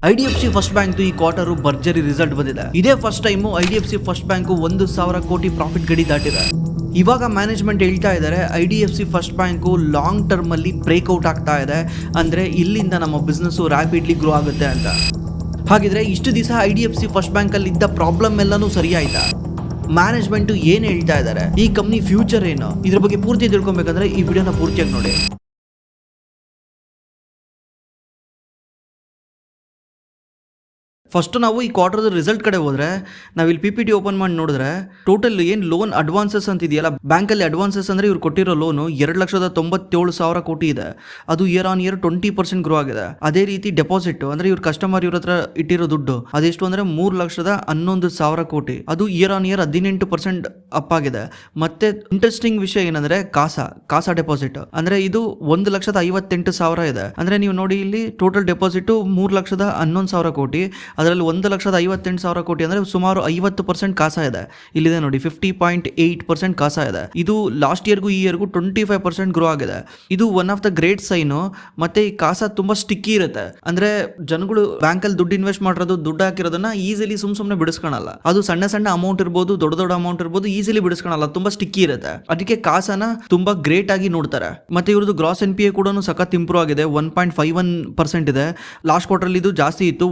IDFC first bank ಈ quarter ಭರ್ಜರಿ result ಬಂದಿದೆ. ಇದೇ first time IDFC first bank 1,000 ಕೋಟಿ ಪ್ರಾಫಿಟ್ ಗಡಿ ದಾಟಿದೆ. ಇವಾಗ ಮ್ಯಾನೇಜ್ಮೆಂಟ್ ಹೇಳ್ತಾ ಇದ್ದಾರೆ IDFC first bank long term ಅಲ್ಲಿ ಬ್ರೇಕ್ಔಟ್ ಆಗ್ತಾ ಇದೆ, ಅಂದ್ರೆ ಇಲ್ಲಿಂದ ನಮ್ಮ ಬಿಸ್ನೆಸ್ ರ್ಯಾಪಿಡ್ಲಿ ಗ್ರೋ ಆಗುತ್ತೆ ಅಂತ. ಹಾಗಿದ್ರೆ ಇಷ್ಟು ದಿವಸ IDFC ಫಸ್ಟ್ ಬ್ಯಾಂಕ್ ಅಲ್ಲಿ ಇದ್ದ ಪ್ರಾಬ್ಲಮ್ ಎಲ್ಲಾನು ಸರಿ ಆಯ್ತಾ? ಮ್ಯಾನೇಜ್ಮೆಂಟ್ ಏನ್ ಹೇಳ್ತಾ ಇದ್ದಾರೆ, ಈ ಕಂಪ್ನಿ ಫ್ಯೂಚರ್ ಏನು, ಇದ್ರ ಬಗ್ಗೆ ಪೂರ್ತಿ ತಿಳ್ಕೊಬೇಕಂದ್ರೆ ಈ ವಿಡಿಯೋನ ಪೂರ್ತಿಯಾಗಿ ನೋಡಿ. ಫಸ್ಟ್ ನಾವು ಈ ಕ್ವಾರ್ಟರ್ದ ರಿಸಲ್ಟ್ ಕಡೆ ಹೋದ್ರೆ ನಾವು ಇಲ್ಲಿ PPT ಓಪನ್ ಮಾಡಿ ನೋಡಿದ್ರೆ ಟೋಟಲ್ ಏನು ಲೋನ್ ಅಡ್ವಾನ್ಸಸ್ ಅಂತ ಇದೆಯಲ್ಲ, ಬ್ಯಾಂಕಲ್ಲಿ ಅಡ್ವಾನ್ಸಸ್ ಅಂದರೆ ಇವ್ರು ಕೊಟ್ಟಿರೋ ಲೋನು 2,97,000 ಕೋಟಿ ಇದೆ. ಅದು ಇಯರ್ ಆನ್ ಇಯರ್ 20% ಗ್ರೋ ಆಗಿದೆ. ಅದೇ ರೀತಿ ಡೆಪಾಸಿಟ್ ಅಂದರೆ ಇವ್ರ ಕಸ್ಟಮರ್ ಇವ್ರ ಹತ್ರ ಇಟ್ಟಿರೋ ದುಡ್ಡು ಅದೆಷ್ಟು ಅಂದರೆ 3,11,000 ಕೋಟಿ. ಅದು ಇಯರ್ ಆನ್ ಇಯರ್ 18% ಅಪ್ ಆಗಿದೆ. ಮತ್ತೆ ಇಂಟ್ರೆಸ್ಟಿಂಗ್ ವಿಷಯ ಏನಂದ್ರೆ ಕಾಸಾ ಡೆಪಾಸಿಟ್ ಅಂದರೆ ಇದು 1,58,000 ಇದೆ. ಅಂದರೆ ನೀವು ನೋಡಿ ಇಲ್ಲಿ ಟೋಟಲ್ ಡೆಪಾಸಿಟ್ 3,11,000 ಕೋಟಿ, ಅದರಲ್ಲಿ 1,58,000 ಕೋಟಿ ಅಂದರೆ ಸುಮಾರು 50% ಕಾಸಾ ಇದೆ. ಇಲ್ಲಿದೆ ನೋಡಿ 50.8% ಕಾಸಾ ಇದೆ. ಇದು ಲಾಸ್ಟ್ ಇಯರ್ಗೂ ಈ ಇಯರ್ಗೂ 25% ಗ್ರೋ ಆಗಿದೆ. ಇದು one of the great sign. ಮತ್ತೆ ಈ ಕಾಸಾ ತುಂಬಾ ಸ್ಟಿಕ್ಕಿ ಇರುತ್ತೆ, ಅಂದ್ರೆ ಜನಗಳು ಬ್ಯಾಂಕಲ್ಲಿ ದುಡ್ಡು ಇನ್ವೆಸ್ಟ್ ಮಾಡಿರೋದು, ದುಡ್ಡು ಹಾಕಿರೋದನ್ನ ಈಸಿಲಿ ಸುಮ್ಮನೆ ಬಿಡಿಸ್ಕೊಳಲ್ಲ. ಅದು ಸಣ್ಣ ಸಣ್ಣ ಅಮೌಂಟ್ ಇರ್ಬೋದು, ದೊಡ್ಡ ಅಮೌಂಟ್ ಇರ್ಬೋದು, ಈಸಿಲಿ ಬಿಡಿಸ್ಕೊಳಲ್ಲ, ತುಂಬಾ ಸ್ಟಿಕ್ಕಿ ಇರುತ್ತೆ. ಅದಕ್ಕೆ ಕಾಸಾನ ತುಂಬಾ ಗ್ರೇಟ್ ಆಗಿ ನೋಡ್ತಾರೆ. ಮತ್ತೆ ಇವ್ರದ್ದು ಗ್ರಾಸ್ NPA ಕೂಡ ಸಖತ್ ಇಂಪ್ರೂವ್ ಆಗಿದೆ, 1.51% ಇದೆ. ಲಾಸ್ಟ್ ಕ್ವಾರ್ಟರ್ ಇದು ಜಾಸ್ತಿ ಇತ್ತು,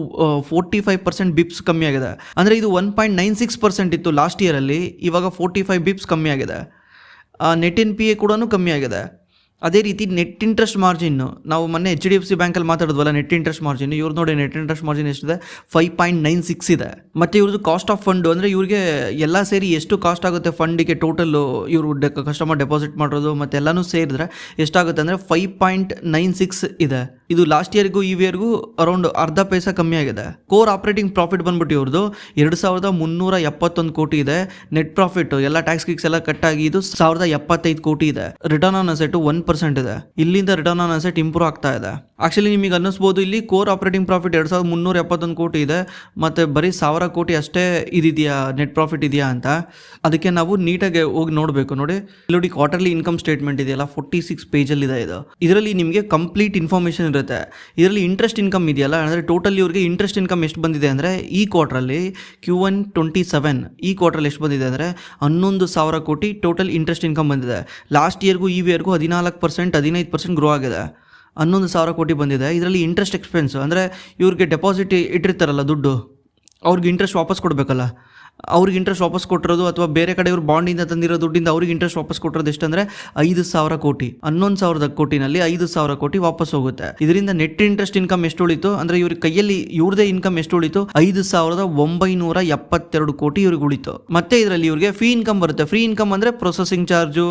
45% ಬಿಪ್ಸ್ ಕಮ್ಮಿ ಆಗಿದೆ. ಅಂದರೆ ಇದು 1.96% ಇತ್ತು ಲಾಸ್ಟ್ ಇಯರಲ್ಲಿ, ಇವಾಗ 45 ಬಿಪ್ಸ್ ಕಮ್ಮಿ ಆಗಿದೆ. ನೆಟ್ NPA ಕೂಡ ಕಮ್ಮಿ ಆಗಿದೆ. ಅದೇ ರೀತಿ ನೆಟ್ ಇಂಟ್ರೆಸ್ಟ್ ಮಾರ್ಜಿನ್, ನಾವು ಮೊನ್ನೆ HDFC ಬ್ಯಾಂಕಲ್ಲಿ ಮಾತಾಡಿದ್ವಲ್ಲ ನೆಟ್ ಇಂಟ್ರೆಸ್ಟ್ ಮಾರ್ಜಿನ್, ಇವ್ರು ನೋಡಿ ನೆಟ್ ಇಂಟ್ರೆಸ್ಟ್ ಮಾರ್ಜಿನ್ ಎಷ್ಟಿದೆ, 5.96 ಇದೆ. ಮತ್ತು ಇವ್ರದ್ದು ಕಾಸ್ಟ್ ಆಫ್ ಫಂಡ್ ಅಂದರೆ ಇವ್ರಿಗೆ ಎಲ್ಲ ಸೇರಿ ಎಷ್ಟು ಕಾಸ್ಟ್ ಆಗುತ್ತೆ ಫಂಡಿಗೆ, ಟೋಟಲ್ ಇವರು ಕಸ್ಟಮರ್ ಡೆಪಾಸಿಟ್ ಮಾಡೋದು ಮತ್ತು ಎಲ್ಲನೂ ಸೇರಿದ್ರೆ ಎಷ್ಟಾಗುತ್ತೆ ಅಂದರೆ 5.96 ಇದೆ. ಇದು ಲಾಸ್ಟ್ ಇಯರ್ಗೂ ಈ ಇಯರ್ಗೂ ಅರೌಂಡ್ ಅರ್ಧ ಪೈಸಾ ಕಮ್ಮಿ ಆಗಿದೆ. ಕೋರ್ ಆಪರೇಟಿಂಗ್ ಪ್ರಾಫಿಟ್ ಬಂದ್ಬಿಟ್ಟು ಇವ್ರದ್ದು 2,371 ಕೋಟಿ ಇದೆ. ನೆಟ್ ಪ್ರಾಫಿಟ್ ಎಲ್ಲ ಟ್ಯಾಕ್ಸ್ ಗಿಕ್ಸ್ ಎಲ್ಲ ಕಟ್ಟಾಗಿ ಇದು 1,075 ಕೋಟಿ ಇದೆ. ರಿಟರ್ನ್ ಆನ್ ಅಸೆಟ್ 1% ಇದೆ. ಇಲ್ಲಿಂದ ರಿಟರ್ನ್ ಆನ್ ಅಸೆಟ್ ಇಂಪ್ರೂವ್ ಆಗ್ತಾ ಇದೆ. ಆಕ್ಚುಲಿ ನಿಮಗೆ ಅನ್ನಿಸ್ಬೋದು ಇಲ್ಲಿ ಕೋರ್ ಆಪರೇಟಿಂಗ್ ಪ್ರಾಫಿಟ್ 2,371 ಕೋಟಿ ಇದೆ, ಮತ್ತೆ ಬರೀ 1,000 ಕೋಟಿ ಅಷ್ಟೇ ಇದೆಯಾ ನೆಟ್ ಪ್ರಾಫಿಟ್ ಇದೆಯಾ ಅಂತ. ಅದಕ್ಕೆ ನಾವು ನೀಟಾಗಿ ಹೋಗಿ ನೋಡಬೇಕು. ನೋಡಿ ಕ್ವಾರ್ಟರ್ಲಿ ಇನ್ಕಮ್ ಸ್ಟೇಟ್ಮೆಂಟ್ ಇದೆಯಲ್ಲ, 46 ಪೇಜಲ್ಲಿ ಇದೆ. ಇದರಲ್ಲಿ ನಿಮಗೆ ಕಂಪ್ಲೀಟ್ ಇನ್ಫಾರ್ಮೇಷನ್ ಇರುತ್ತೆ. ಇದರಲ್ಲಿ ಇಂಟ್ರೆಸ್ಟ್ ಇನ್ಕಮ್ ಇದೆಯಲ್ಲ, ಅಂದರೆ ಟೋಟಲ್ ಇವ್ರಿಗೆ ಇಂಟ್ರೆಸ್ಟ್ ಇನ್ಕಮ್ ಎಷ್ಟು ಬಂದಿದೆ ಅಂದರೆ ಈ ಕ್ವಾರ್ಟ್ರಲ್ಲಿ Q1 27 ಈ ಕ್ವಾರ್ಟ್ರಲ್ಲಿ ಎಷ್ಟು ಬಂದಿದೆ ಅಂದರೆ 11,000 ಕೋಟಿ ಟೋಟಲ್ ಇಂಟ್ರೆಸ್ಟ್ ಇನ್ಕಮ್ ಬಂದಿದೆ. ಲಾಸ್ಟ್ ಇಯರ್ಗೂ ಈ ಇಯರ್ಗೂ 14% 15% ಗ್ರೋ ಆಗಿದೆ. 11,000 ಕೋಟಿ ಬಂದಿದೆ. ಇದರಲ್ಲಿ ಇಂಟ್ರೆಸ್ಟ್ ಎಕ್ಸ್ಪೆನ್ಸ್ ಅಂದರೆ ಇವ್ರಿಗೆ ಡೆಪಾಸಿಟ್ ಇಟ್ಟಿರ್ತಾರಲ್ಲ ದುಡ್ಡು, ಅವ್ರಿಗೆ ಇಂಟ್ರೆಸ್ಟ್ ವಾಪಸ್ ಕೊಡಬೇಕಲ್ಲ, ಅವ್ರಿಗೆ ಇಂಟ್ರೆಸ್ಟ್ ವಾಪಸ್ ಕೊಟ್ಟಿರೋದು ಅಥವಾ ಬೇರೆ ಕಡೆ ಇವರು ಬಾಂಡಿಂದ ತಂದಿರೋ ದುಡ್ಡಿಂದ ಅವ್ರಿಗೆ ಇಂಟ್ರೆಸ್ಟ್ ವಾಪಸ್ ಕೊಟ್ಟಿರೋದು ಎಷ್ಟಂದರೆ 5,000 ಕೋಟಿ. 11,000 ಕೋಟಿನಲ್ಲಿ 5,000 ಕೋಟಿ ವಾಪಸ್ ಹೋಗುತ್ತೆ. ಇದರಿಂದ ನೆಟ್ ಇಂಟ್ರೆಸ್ಟ್ ಇನ್ಕಮ್ ಎಷ್ಟು ಉಳಿತು ಅಂದರೆ ಇವ್ರ ಕೈಯಲ್ಲಿ ಇವ್ರದೇ ಇನ್ಕಮ್ ಎಷ್ಟು ಉಳಿತು, 5,972 ಕೋಟಿ ಇವ್ರಿಗೆ ಉಳಿತು. ಮತ್ತೆ ಇದರಲ್ಲಿ ಇವ್ರಿಗೆ ಫ್ರೀ ಇನ್ಕಮ್ ಬರುತ್ತೆ. ಫ್ರೀ ಇನ್ಕಮ್ ಅಂದರೆ processing charge,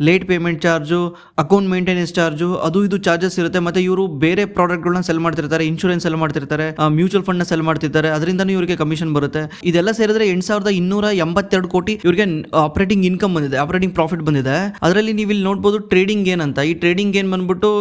late payment charge, account maintenance charge, ಅದು ಇದು ಚಾರ್ಜಸ್ ಇರುತ್ತೆ. ಮತ್ತೆ ಇವರು ಬೇರೆ ಪ್ರಾಡಕ್ಟ್ಗಳನ್ನ ಸೆಲ್ ಮಾಡ್ತಿರ್ತಾರೆ, ಇನ್ಶೂರೆನ್ಸ್ ಸೆಲ್ ಮಾಡ್ತಿರ್ತಾರೆ, ಮ್ಯೂಚುವಲ್ ಫಂಡ್ನ ಸೆಲ್ ಮಾಡ್ತಿರ್ತಾರೆ, ಅದರಿಂದನೂ ಇವರಿಗೆ ಕಮಿಷನ್ ಬರುತ್ತೆ. ಇದೆಲ್ಲ ಸೇರಿದ್ರೆ 8,282 ಕೋಟಿ ಇವರಿಗೆ ಆಪರೇಟಿಂಗ್ ಇನ್ಕಮ್ ಬಂದಿದೆ, ಆಪರೇಟಿಂಗ್ ಪ್ರಾಫಿಟ್ ಬಂದಿದೆ. ಅದರಲ್ಲಿ ನೀವು ಇಲ್ಲಿ ನೋಡ್ಬೋದು ಟ್ರೇಡಿಂಗ್ ಗೇನ್ ಅಂತ. ಈ ಟ್ರೇಡಿಂಗ್ ಗೇನ್ ಬಂದ್ಬಿಟ್ಟು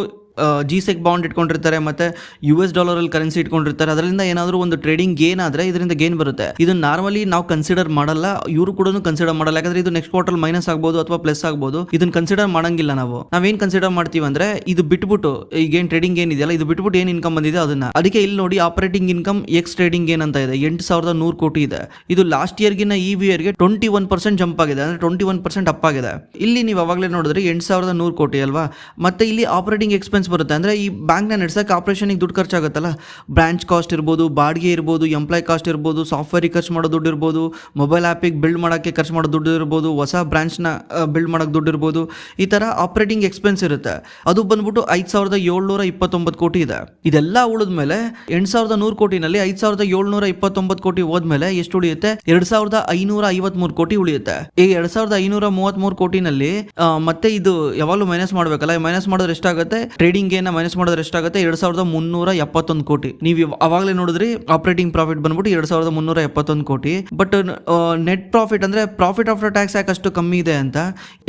GSEC ಬಾಂಡ್ ಇಟ್ಕೊಂಡಿರ್ತಾರೆ, ಮತ್ತೆ US ಡಾಲರಲ್ಲಿ ಕರೆನ್ಸಿ ಇಟ್ಕೊಂಡಿರ್ತಾರೆ. ಅದರಿಂದ ಏನಾದರೂ ಒಂದು ಟ್ರೇಡಿಂಗ್ ಗೇನ್ ಆದರೆ ಇದರಿಂದ ಗೇನ್ ಬರುತ್ತೆ. ಇದನ್ನ ನಾರ್ಮಲಿ ನಾವು ಕನ್ಸಿಡರ್ ಮಾಡಲ್ಲ, ಇವರು ಕೂಡ ಕನ್ಸಿಡರ್ ಮಾಡಲ್ಲ, ಯಾಕಂದ್ರೆ ಇದು ನೆಕ್ಸ್ಟ್ ಕ್ವಾರ್ಟರ್ ಮೈನಸ್ ಆಗ್ಬೋದು ಅಥವಾ ಪ್ಲಸ್ ಆಗ್ಬೋದು. ಇದನ್ನ ಕನ್ಸಿಡರ್ ಮಾಡಂಗಿಲ್ಲ. ನಾವೇನ್ ಕನ್ಸಿಡರ್ ಮಾಡ್ತೀವಿ ಅಂದ್ರೆ ಇದು ಬಿಟ್ಬಿಟ್ಟು ಈಗೇನು ಟ್ರೇಡಿಂಗ್ ಗೇನ್ ಇದೆಯಲ್ಲ, ಇದು ಬಿಟ್ಬಿಟ್ಟು ಏನು ಇನ್ಕಮ್ ಬಂದಿದೆ ಅದನ್ನ. ಅದಕ್ಕೆ ಇಲ್ಲಿ ನೋಡಿ operating income X trading gain ಅಂತ ಇದೆ, 8,100 ಕೋಟಿ ಇದೆ. ಇದು ಲಾಸ್ಟ್ ಇಯರ್ಗಿನ ಈ ಇಯರ್ಗೆ 21% ಜಂಪ್ ಆಗಿದೆ, ಅಂದ್ರೆ 21% ಅಪ್ ಆಗಿದೆ. ಇಲ್ಲಿ ನೀವು ಅವಾಗಲೇ ನೋಡಿದ್ರೆ 8,100 ಕೋಟಿ ಅಲ್ವಾ. ಮತ್ತೆ ಇಲ್ಲಿ ಆಪರೇಟಿಂಗ್ ಎಕ್ಸ್ಪೆನ್ಸ್ ಬರುತ್ತೆ, ಅಂದ್ರೆ ಈ ಬ್ಯಾಂಕ್ನ ನಡೆಸಕ್ಕೆ ಆಪರೇಷನ್ಗೆ ದುಡ್ಡು ಖರ್ಚಾಗುತ್ತಲ್ಲ, ಬ್ರಾಂಚ್ ಕಾಸ್ಟ್ ಇರ್ಬೋದು, ಬಾಡಿಗೆ ಇರ್ಬೋದು, ಎಂಪ್ಲಾಯ್ ಕಾಸ್ಟ್ ಇರ್ಬೋದು, ಸಾಫ್ಟ್ವೇರಿಗೆ ಖರ್ಚು ಮಾಡೋ ದುಡ್ಡು ಇರ್ಬೋದು, ಮೊಬೈಲ್ ಆ್ಯಪಿಗೆ ಬಿಲ್ಡ್ ಮಾಡೋಕ್ಕೆ ಖರ್ಚು ಮಾಡೋ ದುಡ್ಡು ಇರ್ಬೋದು, ಹೊಸ ಬ್ರಾಂಚ್ನ ಬಿಲ್ಡ್ ಮಾಡೋಕ್ಕೆ ದುಡ್ಡು ಇರ್ಬೋದು. ಈ ಥರ ಆಪರೇಟಿಂಗ್ ಎಕ್ಸ್ಪೆನ್ಸ್ ಇರುತ್ತೆ. ಅದು ಬಂದ್ಬಿಟ್ಟು 5,729 ಕೋಟಿ ಇದೆ. ಇದೆಲ್ಲ ಉಳಿದ್ಮೇಲೆ 8,100 ಕೋಟಿನಲ್ಲಿ 5,729 ಕೋಟಿ ಹೋದ್ಮೇಲೆ ಎಷ್ಟು ಉಳಿಯುತ್ತೆ, 2,553 ಕೋಟಿ ಉಳಿಯುತ್ತೆ. ಈ 2,533 ಕೋಟಿನಲ್ಲಿ ಮತ್ತೆ ಇದು ಯಾವಾಗಲೂ ಮೈನಸ್ ಮಾಡಬೇಕಲ್ಲ, ಮೈನಸ್ ಮಾಡಿದ್ರೆ ಎಷ್ಟಾಗುತ್ತೆ, ಟ್ರೇಡಿಂಗ್ ಗೇನ್ ಮೈನಸ್ ಮಾಡಿದ್ರೆ ಎಷ್ಟಾಗುತ್ತೆ, 2,371 ಕೋಟಿ. ನೀವು ಅವಾಗಲೇ ನೋಡಿದ್ರಿ ಆಪರೇಟಿಂಗ್ ಪ್ರಾಫಿಟ್ ಬಂದ್ಬಿಟ್ಟು 2,371 ಕೋಟಿ. ಬಟ್ ನೆಟ್ ಪ್ರಾಫಿಟ್ ಅಂದ್ರೆ ಪ್ರಾಫಿಟ್ ಆಫ್ಟರ್ ಟ್ಯಾಕ್ಸ್ ಯಾಕೆ ಅಷ್ಟು ಕಮ್ಮಿ ಇದೆ ಅಂತ,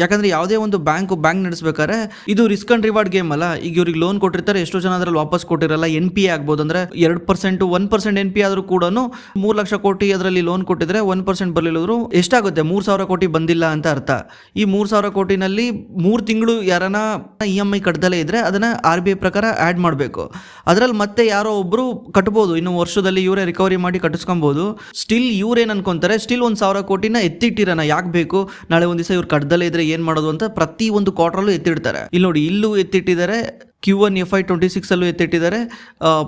ಯಾಕಂದ್ರೆ ಯಾವುದೇ ಒಂದು ಬ್ಯಾಂಕ್ ನಡೆಸಬೇಕಾದ್ರೆ ಇದು ರಿಸ್ಕ್ ಅಂಡ್ ರಿವಾರ್ಡ್ ಗೇಮ್ ಅಲ್ಲ. ಈಗ ಇವ್ರಿಗೆ ಲೋನ್ ಕೊಟ್ಟಿರ್ತಾರೆ, ಎಷ್ಟೋ ಜನ ಅದ್ರಲ್ಲಿ ವಾಪಸ್ ಕೊಟ್ಟಿರಲ್ಲ. NPA ಆಗ್ಬೋದು, ಅಂದ್ರೆ 2% 1% NPA ಆದ್ರೂ ಕೂಡ 3 ಲಕ್ಷ ಕೋಟಿ ಅದರಲ್ಲಿ ಲೋನ್ ಕೊಟ್ಟಿದ್ರೆ 1% ಬರಲಿಲ್ಲದ್ರು ಎಷ್ಟಾಗುತ್ತೆ, 3,000 ಕೋಟಿ ಬಂದಿಲ್ಲ ಅಂತ ಅರ್ಥ. ಈ 3,000 ಕೋಟಿನಲ್ಲಿ 3 ತಿಂಗಳು ಯಾರನ್ನ EMI ಕಟ್ದಲೇ ಇದ್ರೆ ಅದನ್ನ RBI ಪ್ರಕಾರ ಆ್ಯಡ್ ಮಾಡಬೇಕು. ಅದರಲ್ಲಿ ಮತ್ತೆ ಯಾರೋ ಒಬ್ಬರು ಕಟ್ಬೋದು, ಇನ್ನು ವರ್ಷದಲ್ಲಿ ಇವರೇ ರಿಕವರಿ ಮಾಡಿ ಕಟ್ಟಿಸ್ಕೊಬೋದು. ಸ್ಟಿಲ್ ಇವ್ರೇನು ಅನ್ಕೊಂತಾರೆ, ಸ್ಟಿಲ್ 1,000 ಕೋಟಿನ ಎತ್ತಿಟ್ಟಿರೋಣ, ಯಾಕೆ ಬೇಕು, ನಾಳೆ ಒಂದು ದಿವಸ ಇವ್ರು ಕಡ್ದಲ್ಲೇ ಇದ್ರೆ ಏನು ಮಾಡೋದು ಅಂತ ಪ್ರತಿ ಒಂದು ಕ್ವಾರ್ಟ್ರಲ್ಲೂ ಎತ್ತಿಡ್ತಾರೆ. ಇಲ್ಲಿ ನೋಡಿ, ಇಲ್ಲೂ ಎತ್ತಿಟ್ಟಿದ್ದಾರೆ, Q1 FY26 ಅಲ್ಲೂ ಎತ್ತಿಟ್ಟಿದ್ದಾರೆ,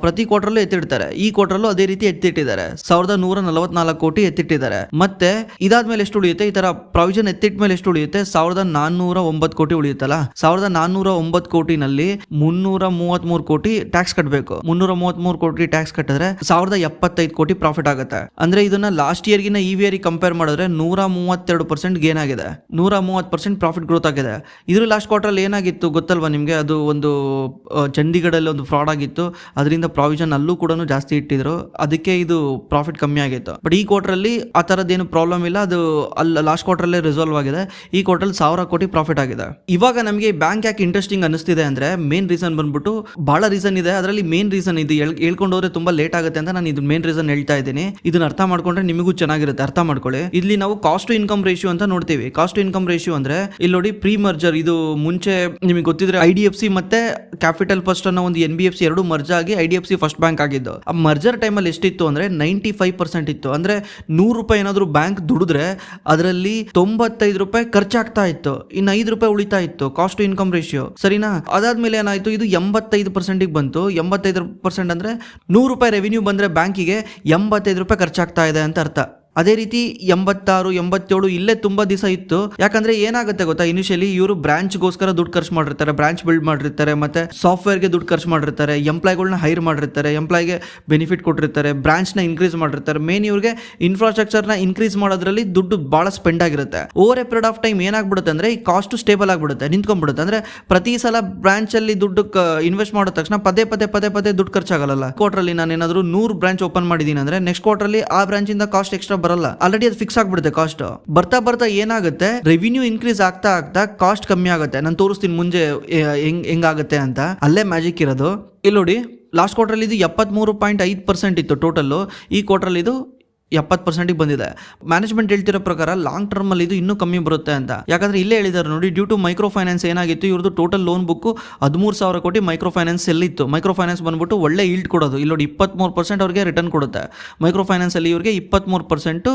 ಪ್ರತಿ ಕ್ವಾರ್ಟರ್ಲ್ಲೂ ಎತ್ತಿಡ್ತಾರೆ. ಈ ಕ್ವಾರ್ಟರ್ಲ್ಲೂ ಅದೇ ರೀತಿ ಎತ್ತಿಟ್ಟಿದ್ದಾರೆ, 1,144 ಕೋಟಿ ಎತ್ತಿಟ್ಟಿದ್ದಾರೆ. ಮತ್ತೆ ಇದಾದ್ಮೇಲೆ ಎಷ್ಟು ಉಳಿಯುತ್ತೆ, ಈ ತರ ಪ್ರಾವಿಷನ್ ಎತ್ತಿಟ್ಟ ಮೇಲೆ ಎಷ್ಟು ಉಳಿಯುತ್ತೆ, 1,409 ಕೋಟಿ ಉಳಿಯುತ್ತಲ್ಲ. 1,409 ಕೋಟಿನಲ್ಲಿ 333 ಕೋಟಿ ಟ್ಯಾಕ್ಸ್ ಕಟ್ಟಬೇಕು. 333 ಕೋಟಿ ಟ್ಯಾಕ್ಸ್ ಕಟ್ಟಿದ್ರೆ 1,075 ಕೋಟಿ ಪ್ರಾಫಿಟ್ ಆಗುತ್ತೆ. ಅಂದ್ರೆ ಇದನ್ನ ಲಾಸ್ಟ್ ಇಯರ್ಗಿನ ಈ ಇಯರ್ಗೆ ಕಂಪೇರ್ ಮಾಡಿದ್ರೆ 132% ಗೇನ್ ಆಗಿದೆ, 130% ಪ್ರಾಫಿಟ್ ಗ್ರೋತ್ ಆಗಿದೆ. ಇದ್ರ ಲಾಸ್ಟ್ ಕ್ವಾರ್ಟರ್ ಏನಾಗಿತ್ತು ಗೊತ್ತಲ್ವಾ ನಿಮ್ಗೆ, ಅದು ಒಂದು ಚಂಡೀಗಢಲ್ಲಿ ಒಂದು ಫ್ರಾಡ್ ಆಗಿತ್ತು, ಅದರಿಂದ ಪ್ರಾವಿಷನ್ ಅಲ್ಲೂ ಕೂಡ ಜಾಸ್ತಿ ಇಟ್ಟಿದ್ರು, ಅದಕ್ಕೆ ಇದು ಪ್ರಾಫಿಟ್ ಕಮ್ಮಿ ಆಗಿತ್ತು. ಬಟ್ ಈ ಕ್ವಾರ್ಟರಲ್ಲಿ ಆ ಥರದ್ದೇನು ಪ್ರಾಬ್ಲಮ್ ಇಲ್ಲ, ಅದು ಅಲ್ಲಿ ಲಾಸ್ಟ್ ಕ್ವಾರ್ಟರಲ್ಲೇ ರಿಸಾಲ್ವ್ ಆಗಿದೆ. ಈ ಕ್ವಾರ್ಟರಲ್ಲಿ 1,000 ಕೋಟಿ ಪ್ರಾಫಿಟ್ ಆಗಿದೆ. ಇವಾಗ ನಮಗೆ ಬ್ಯಾಂಕ್ ಯಾಕೆ ಇಂಟ್ರೆಸ್ಟಿಂಗ್ ಅನಿಸ್ತಿದೆ ಅಂದ್ರೆ, ಮೇನ್ ರೀಸನ್ ಬಂದ್ಬಿಟ್ಟು ಬಹಳ ರೀಸನ್ ಇದೆ. ಅದರಲ್ಲಿ ಮೇನ್ ರೀಸನ್ ಇದು ಹೇಳ್ಕೊಂಡು ಹೋದ್ರೆ ತುಂಬಾ ಲೇಟ್ ಆಗುತ್ತೆ ಅಂತ ನಾನು ಇದು ಮೇನ್ ರೀಸನ್ ಹೇಳ್ತಾ ಇದ್ದೀನಿ. ಇದನ್ನ ಅರ್ಥ ಮಾಡ್ಕೊಂಡ್ರೆ ನಿಮಗೂ ಚೆನ್ನಾಗಿರುತ್ತೆ, ಅರ್ಥ ಮಾಡ್ಕೊಳ್ಳಿ. ಇಲ್ಲಿ ನಾವು ಕಾಸ್ಟ್ ಟು ಇನ್ಕಮ್ ರೇಷಿಯೋ ಅಂತ ನೋಡ್ತೀವಿ. ಕಾಸ್ಟ್ ಟು ಇನ್ಕಮ್ ರೇಷಿಯೋ ಅಂದ್ರೆ ಇಲ್ಲಿ ನೋಡಿ, ಪ್ರೀ ಮರ್ಜರ್, ಇದು ಮುಂಚೆ ನಿಮಗೆ ಗೊತ್ತಿದ್ರೆ IDFC ಮತ್ತೆ ಕ್ಯಾಪಿಟಲ್ ಫಸ್ಟ್ ಅನ್ನೋ ಒಂದು NBFC ಎರಡು ಮರ್ಜ್ ಆಗಿ IDFC ಫಸ್ಟ್ ಬ್ಯಾಂಕ್ ಆಗಿದ್ದು. ಆ ಮರ್ಜರ್ ಟೈಮಲ್ಲಿ ಎಷ್ಟಿತ್ತು ಅಂದ್ರೆ 95% ಇತ್ತು. ಅಂದ್ರೆ 100 ರೂಪಾಯಿ ಏನಾದ್ರು ಬ್ಯಾಂಕ್ ದುಡಿದ್ರೆ ಅದರಲ್ಲಿ 95 ರೂಪಾಯಿ ಖರ್ಚಾಗ್ತಾ ಇತ್ತು, ಇನ್ನು 5 ರೂಪಾಯಿ ಉಳಿತಾ ಇತ್ತು. ಕಾಸ್ಟ್ ಟು ಇನ್ಕಮ್ ರೇಷಿಯೋ ಸರಿನಾ. ಅದಾದ್ಮೇಲೆ ಏನಾಯ್ತು, ಇದು 85% ಬಂತು. 85% ಅಂದ್ರೆ 100 ರೂಪಾಯಿ ರೆವಿನ್ಯೂ ಬಂದ್ರೆ ಬ್ಯಾಂಕಿಗೆ 85 ರೂಪಾಯಿ ಖರ್ಚಾಗ್ತಾ ಇದೆ ಅಂತ ಅರ್ಥ. ಅದೇ ರೀತಿ 86, 87 ಇಲ್ಲೇ ತುಂಬಾ ದಿವಸ ಇತ್ತು. ಯಾಕಂದ್ರೆ ಏನಾಗುತ್ತೆ ಗೊತ್ತಾ, ಇನಿಷಿಯಲಿ ಇವರು ಬ್ರಾಂಚ್ಗೋಸ್ಕರ ದುಡ್ಡು ಖರ್ಚು ಮಾಡಿರ್ತಾರೆ, ಬ್ರಾಂಚ್ ಬಿಲ್ಡ್ ಮಾಡಿರ್ತಾರೆ, ಮತ್ತೆ ಸಾಫ್ಟ್ವೇರ್ಗೆ ದುಡ್ಡು ಖರ್ಚು ಮಾಡಿರ್ತಾರೆ, ಎಂಪ್ಲಾಯ್ಗಳನ್ನ ಹೈರ್ ಮಾಡಿರ್ತಾರೆ, ಎಂಪ್ಲಾಯ್ಗೆ ಬೆನಿಫಿಟ್ ಕೊಟ್ಟಿರ್ತಾರೆ, ಬ್ರಾಂಚ್ನ ಇನ್ಕ್ರೀಸ್ ಮಾಡಿರ್ತಾರೆ. ಮೇನ್ ಇವ್ರಿಗೆ ಇನ್ಫ್ರಾಸ್ಟ್ರಕ್ಚರ್ನ ಇನ್ಕ್ರೀಸ್ ಮಾಡೋದ್ರಲ್ಲಿ ದುಡ್ಡು ಬಹಳ ಸ್ಪೆಂಡ್ ಆಗಿರುತ್ತೆ. Over a period of time ಏನಾಗ್ಬಿಡುತ್ತೆ ಅಂದ್ರೆ, ಈ ಕಾಸ್ಟ್ ಸ್ಟೇಬಲ್ ಆಗ್ಬಿಡುತ್ತೆ, ನಿಂತ್ಕೊಂಡ್ಬಿಡುತ್ತೆ. ಅಂದ್ರೆ ಪ್ರತಿ ಸಲ ಬ್ರಾಂಚ್ ಅಲ್ಲಿ ದುಡ್ಡು ಇನ್ವೆಸ್ಟ್ ಮಾಡೋ ತಕ್ಷಣ ಪದೇ ಪದೇ ದುಡ್ಡು ಖರ್ಚಾಗಲ್ಲ. ಕ್ವಾರ್ಟರ್ಲಿ ನಾನು ಏನಾದ್ರು 100 ಬ್ರಾಂಚ್ ಓಪನ್ ಮಾಡಿದೀನಿ ಅಂದ್ರೆ ನೆಕ್ಸ್ಟ್ ಕ್ವಾರ್ಟರ್ಲಿ ಆ ಬ್ರಾಂಚ್ ಇಂದ ಕಾಸ್ಟ್ ಎಕ್ಸ್ಟ್ರಾ ಬರಲ್ಲ, ಆಲ್ರೆಡಿ ಅದು ಫಿಕ್ಸ್ ಆಗ್ಬಿಡುತ್ತೆ ಕಾಸ್ಟ್. ಬರ್ತಾ ಏನಾಗುತ್ತೆ, ರೆವಿನ್ಯೂ ಇನ್ಕ್ರೀಸ್ ಆಗ್ತಾ ಕಾಸ್ಟ್ ಕಮ್ಮಿ ಆಗುತ್ತೆ. ನಾನು ತೋರಿಸ್ತೀನಿ ಮುಂದೆ ಹೆಂಗಾಗುತ್ತೆ ಅಂತ. ಅಲ್ಲೇ ಮ್ಯಾಜಿಕ್ ಇರೋದು. ಇಲ್ಲಿ ನೋಡಿ, ಲಾಸ್ಟ್ ಕ್ವಾರ್ಟರ್ಲಿ ಇದು 73.5% ಇತ್ತು ಟೋಟಲ್, ಈ ಕ್ವಾರ್ಟರ್ಲಿ ಇದು 70% ಬಂದಿದೆ. ಮ್ಯಾನೇಜ್ಮೆಂಟ್ ಹೇಳ್ತಿರೋ ಪ್ರಕಾರ ಲಾಂಗ್ ಟರ್ಮ್ ಅಲ್ಲಿ ಇದು ಇನ್ನೂ ಕಮ್ಮಿ ಬರುತ್ತೆ ಅಂತ. ಯಾಕಂದ್ರೆ ಇಲ್ಲೇ ಹೇಳಿದ್ದಾರೆ ನೋಡಿ, ಡ್ಯೂ ಟು ಮೈಕ್ರೋ ಫೈನಾನ್ಸ್ ಏನಾಗಿತ್ತು, ಇವ್ರದ್ದು ಟೋಟಲ್ ಲೋನ್ ಬುಕ್ 13,000 ಕೋಟಿ ಮೈಕ್ರೋ ಫೈನಾನ್ಸ್ ಎಲ್ಲಿತ್ತು. ಮೈಕ್ರೋ ಫೈನಾನ್ಸ್ ಬಂದ್ಬಿಟ್ಟು ಒಳ್ಳೆ ಈಲ್ಡ್ ಕೊಡೋದು. ಇಲ್ಲಿ ನೋಡಿ 23% ಅವ್ರಿಗೆ ರಿಟರ್ನ್ ಕೊಡುತ್ತೆ. ಮೈಕ್ರೋ ಫೈನಾನ್ಸ್ ಅಲ್ಲಿ ಇವ್ರಿಗೆ 23%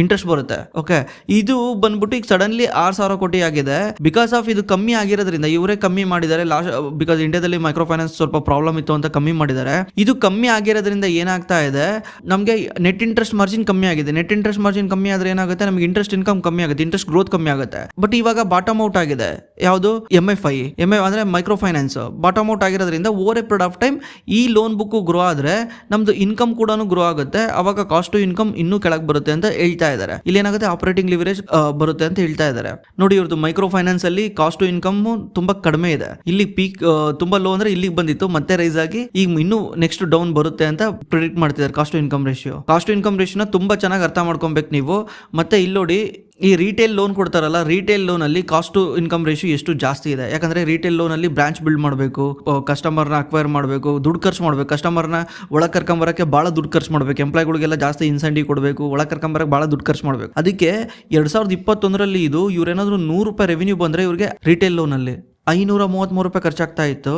ಇಂಟ್ರೆಸ್ಟ್ ಬರುತ್ತೆ. ಓಕೆ, ಇದು ಬಂದ್ಬಿಟ್ಟು ಈಗ ಸಡನ್ಲಿ 6,000 ಕೋಟಿ ಆಗಿದೆ. ಬಿಕಾಸ್ ಆಫ್ ಇದು ಕಮ್ಮಿ ಆಗಿರೋದ್ರಿಂದ ಇವರೇ ಕಮ್ಮಿ ಮಾಡಿದ್ದಾರೆ. ಲಾಸ್ಟ್ ಬಿಕಾಸ್ ಇಂಡಿಯಾದಲ್ಲಿ ಮೈಕ್ರೋ ಫೈನಾನ್ಸ್ ಸ್ವಲ್ಪ ಪ್ರಾಬ್ಲಮ್ ಇತ್ತು ಅಂತ ಕಮ್ಮಿ ಮಾಡಿದ್ದಾರೆ. ಇದು ಕಮ್ಮಿ ಆಗಿರೋದ್ರಿಂದ ಏನಾಗ್ತಾ ಇದೆ, ನಮಗೆ ನೆಟ್ ಇಂಟ್ರೆಸ್ಟ್ ಮಾರ್ಜಿನ್ ಕಮ್ಮಿ ಆಗಿದೆ. ನೆಟ್ ಇಂಟ್ರೆಸ್ಟ್ ಮಾರ್ಜಿನ್ ಕಮ್ಮಿ ಆದ್ರೆ ಏನಾಗುತ್ತೆ, ನಮಗೆ ಇಂಟ್ರೆಸ್ಟ್ ಇನ್ಕಮ್ ಕಮ್ಮಿ ಆಗುತ್ತೆ, ಇಂಟ್ರೆಸ್ಟ್ ಗ್ರೋತ್ ಕಮ್ಮಿ ಆಗುತ್ತೆ. ಬಟ್ ಇವಾಗ ಬಾಟಮ್ ಔಟ್ ಆಗಿದೆ. ಯಾವುದು MFI ಅಂದ್ರೆ ಮೈಕ್ರೋ ಫೈನಾನ್ಸ್ ಬಾಟಮ್ ಔಟ್ ಆಗಿರೋದ್ರಿಂದ over a period of time ಈ ಲೋನ್ ಬುಕ್ ಗ್ರೋ ಆದ್ರೆ ನಮ್ದು ಇನ್ಕಮ್ ಕೂಡ ಗ್ರೋ ಆಗುತ್ತೆ. ಅವಾಗ ಕಾಸ್ಟ್ ಟು ಇನ್ಕಮ್ ಇನ್ನೂ ಕೆಳಗೆ ಬರುತ್ತೆ ಅಂತ ಹೇಳ್ತಾ ಇದ್ದಾರೆ. ಇಲ್ಲಿ ಏನಾಗುತ್ತೆ, ಆಪರೇಟಿಂಗ್ ಲಿವರೇಜ್ ಬರುತ್ತೆ ಅಂತ ಹೇಳ್ತಾ ಇದ್ದಾರೆ. ನೋಡಿ, ಇವ್ರದ್ದು ಮೈಕ್ರೋ ಫೈನಾನ್ಸ್ ಅಲ್ಲಿ ಕಾಸ್ಟ್ ಟು ಇನ್ಕಮ್ ತುಂಬಾ ಕಡಿಮೆ ಇದೆ. ಇಲ್ಲಿ ಪೀಕ್ ತುಂಬಾ ಲೋ ಅಂದ್ರೆ ಇಲ್ಲಿಗೆ ಬಂದಿತ್ತು, ಮತ್ತೆ ರೈಸ್ ಆಗಿ ಈಗ ಇನ್ನೂ ನೆಕ್ಸ್ಟ್ ಡೌನ್ ಬರುತ್ತೆ ಅಂತ ಪ್ರಿಡಿಕ್ಟ್ ಮಾಡ್ತಿದ್ದಾರೆ. ಕಾಸ್ಟ್ ಟು ಇನ್ಕಮ್ ರೇಷಿಯೋನ ತುಂಬಾ ಚೆನ್ನಾಗಿ ಅರ್ಥ ಮಾಡ್ಕೊಬೇಕು ನೀವು. ಮತ್ತೆ ಇಲ್ಲಿ ನೋಡಿ, ಈ ರಿಟೇಲ್ ಲೋನ್ ಕೊಡ್ತಾರಲ್ಲ, ರಿಟೇಲ್ ಲೋನ್ ಅಲ್ಲಿ ಕಾಸ್ಟ್ ಟು ಇನ್ಕಮ್ ರೇಷಿಯೋ ಎಷ್ಟು ಜಾಸ್ತಿ ಇದೆ. ಯಾಕಂದ್ರೆ ರಿಟೇಲ್ ಲೋನ್ ಅಲ್ಲಿ ಬ್ರಾಂಚ್ ಬಿಲ್ಡ್ ಮಾಡಬೇಕು, ಕಸ್ಟಮರ್ನ ಅಕ್ವೈರ್ ಮಾಡಬೇಕು, ದುಡ್ಡು ಖರ್ಚು ಮಾಡಬೇಕು, ಕಸ್ಟಮರ್ನ ಒಳಗೆ ಕರ್ಕೊಂಬರಕ್ಕೆ ಭಾಳ ದುಡ್ಡು ಖರ್ಚು ಮಾಡಬೇಕು, ಎಂಪ್ಲಾಯ್ಗಳಿಗೆಲ್ಲ ಜಾಸ್ತಿ ಇನ್ಸೆಂಟಿವ್ ಕೊಡಬೇಕು, ಒಳಗೆ ಕರ್ಕೊಂಬರಕ್ಕೆ ಭಾಳ ದುಡ್ಡು ಖರ್ಚು ಮಾಡಬೇಕು. ಅದಕ್ಕೆ 2021ರಲ್ಲಿ ಇದು ಇವ್ರೇನಾದ್ರು 100 ರೂಪಾಯಿ ರೆವಿನ್ಯೂ ಬಂದ್ರೆ ಇವ್ರಿಗೆ ರಿಟೇಲ್ ಲೋನ್ ಅಲ್ಲಿ 533 ರೂಪಾಯಿ ಖರ್ಚಾಗ್ತಾ ಇತ್ತು.